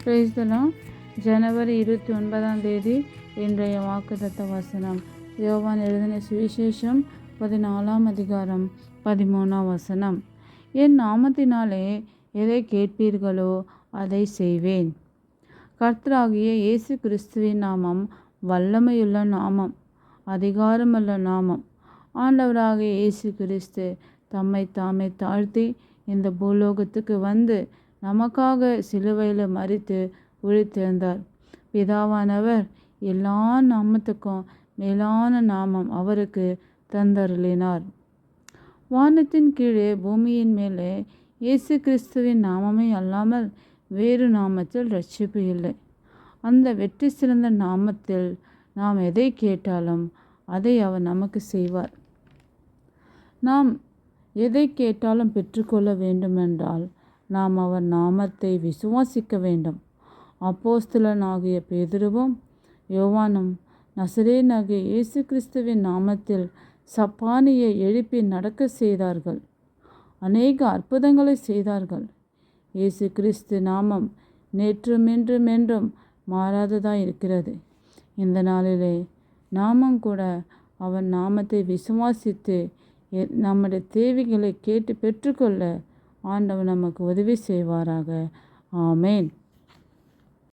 Praise the Lord. ஜனவரி 29ஆம் தேதி இன்றைய வாக்குத்தத்த வசனம். யோவான் எழுதின சுவிசேஷம் 14ஆம் அதிகாரம் 13ஆம் வசனம். என் நாமத்தினாலே எதை கேட்பீர்களோ அதை செய்வேன். கர்த்தராகிய இயேசு கிறிஸ்துவின் நாமம் வல்லமையுள்ள நாமம், அதிகாரமுள்ள நாமம். ஆண்டவராகிய இயேசு கிறிஸ்து தம்மை தாமே தாழ்த்தி இந்த பூலோகத்துக்கு வந்து நமக்காக சிலுவையில் மரித்து உயிர்த்தெழுந்தார். பிதாவானவர் எல்லா நாமத்துக்கும் மேலான நாமம் அவருக்கு தந்தருளினார். வானத்தின் கீழே பூமியின் மேலே இயேசு கிறிஸ்துவின் நாமமே அல்லாமல் வேறு நாமத்தில் ரட்சிப்பு இல்லை. அந்த வெற்றி சிறந்த நாமத்தில் நாம் எதை கேட்டாலும் அதை அவர் நமக்கு செய்வார். நாம் எதை கேட்டாலும் பெற்றுக்கொள்ள வேண்டுமென்றால் நாம் அவர் நாமத்தை விசுவாசிக்க வேண்டும். அப்போஸ்தலனாகிய பேதுருவும் யோவானும் நசரேயனாகிய இயேசு கிறிஸ்துவின் நாமத்தில் சப்பானியை எழுப்பி நடக்க செய்தார்கள். அநேக அற்புதங்களை செய்தார்கள். இயேசு கிறிஸ்து நாமம் நேற்றும் இன்றும் என்றும் மாறாததாக இருக்கிறது. இந்த நாளிலே நாமும் கூட அவன் நாமத்தை விசுவாசித்து நம்முடைய தேவைகளை கேட்டு பெற்றுக்கொள்ள ஆண்டவர் நமக்கு உதவி செய்வாராக. ஆமேன்.